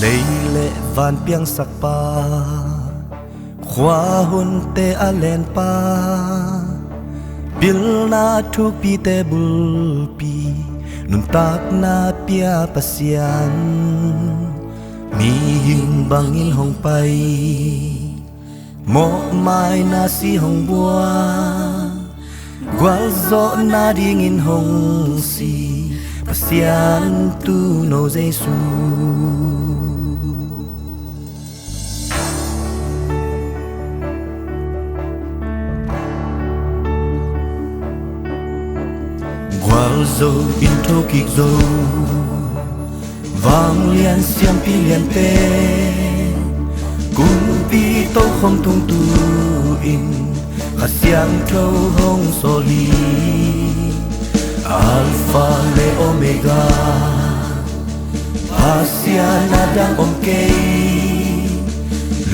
lấy lệ van piang sắc pa khóa hôn te alen pa bil na thu pi te bul pi nun tak na pia pasian mi hing bangin hong pai mo mai na si hong bua gwal zo na dingin hong si pasian tu no Giêsu gwal zo in thô kịch zo vang liên xiêm pi liên pe cùng pi tô không tung tu in khát xiang thâu hong soli Alpha le Omega Pasian adang omkei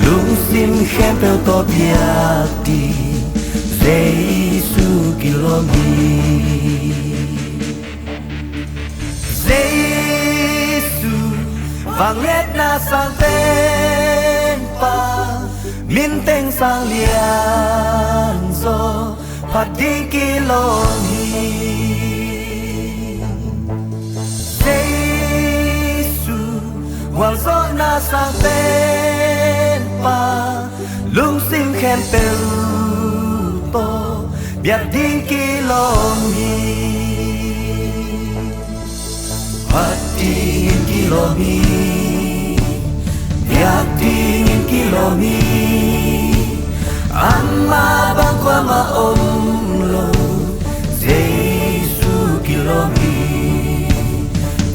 lung sim khem pel to biati Giêsu kilomi Giêsu vang let na sang tên pa min teng sang lian zo phát đi kilomi Wal zo na sang tên pa lung sim khem pel to biat ding kilomi phát ding kilomi biat ding kilomi amma bang kwa ma om lo Giêsu kilomi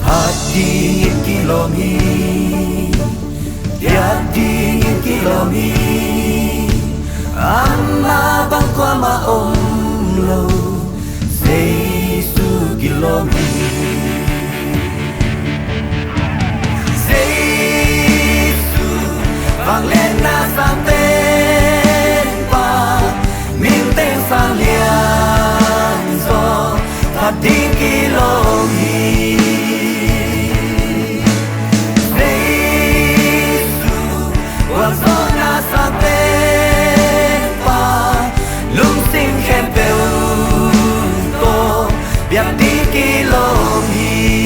phát ding kilomi biat dingin kilomi amma bang kwa ma om lo Giêsu kilomi Giêsu vang lên na sang tên pa min tên sang lian zo phát ding kilomi Zona sang tên pa lung sim khem pel to biat đi kilomi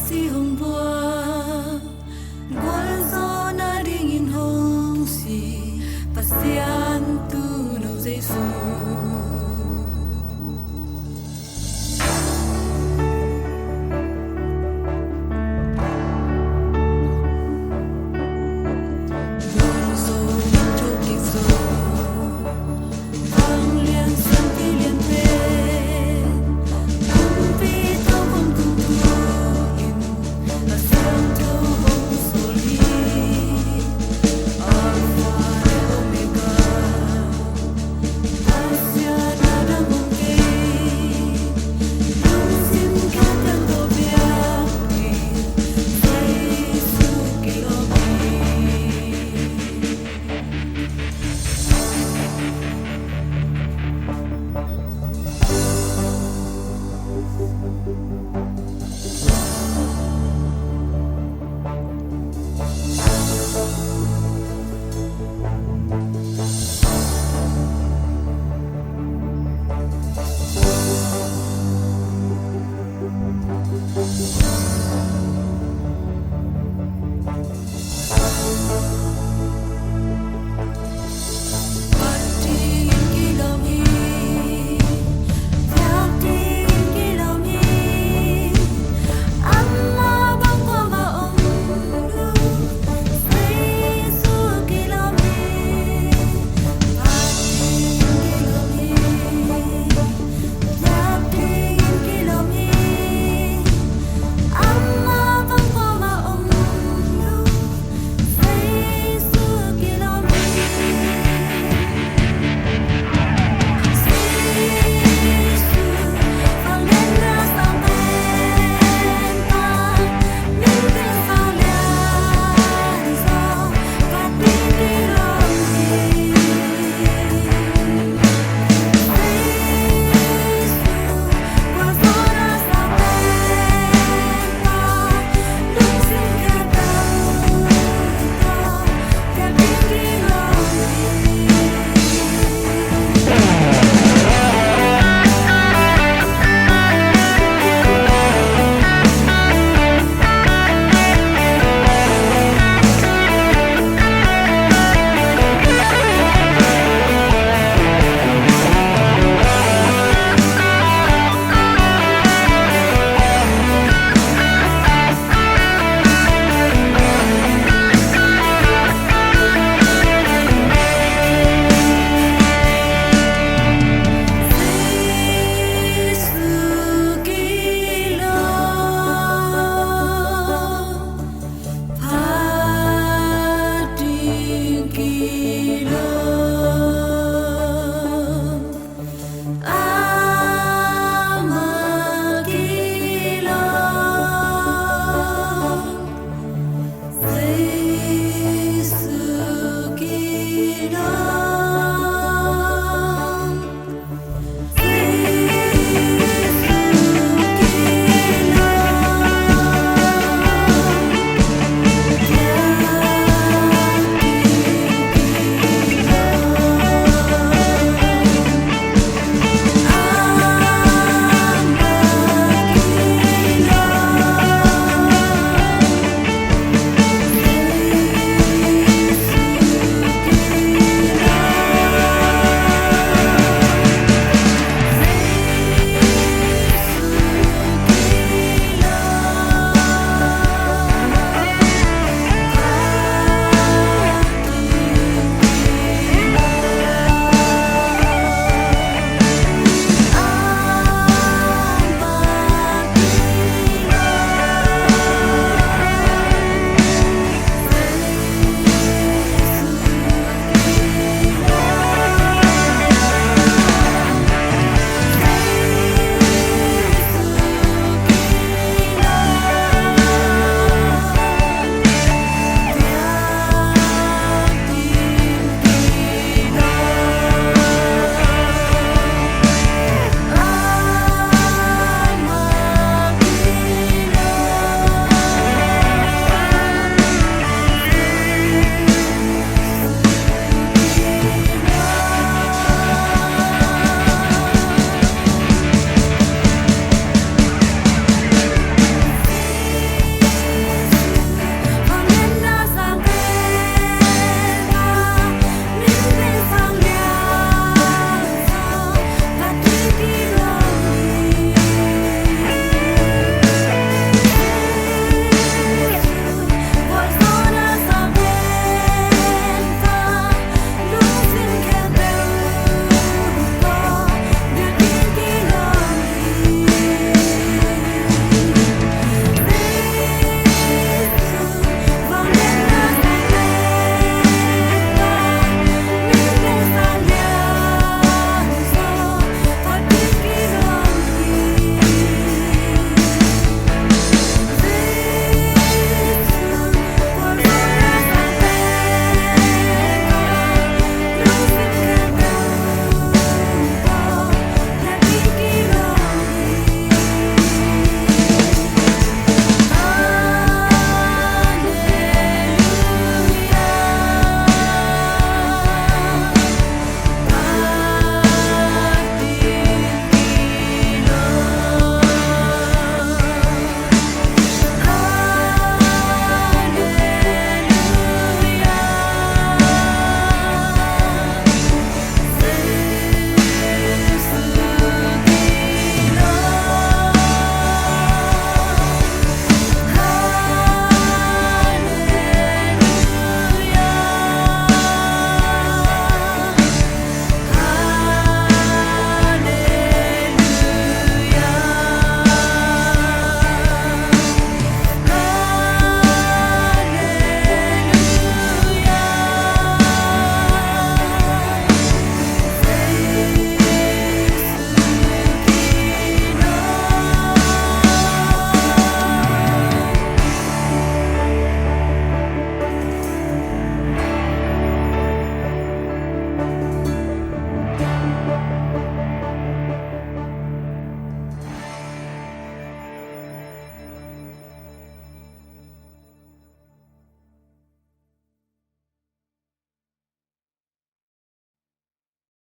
si hong bua gwal zo na ding in hong si pasian tu no jesu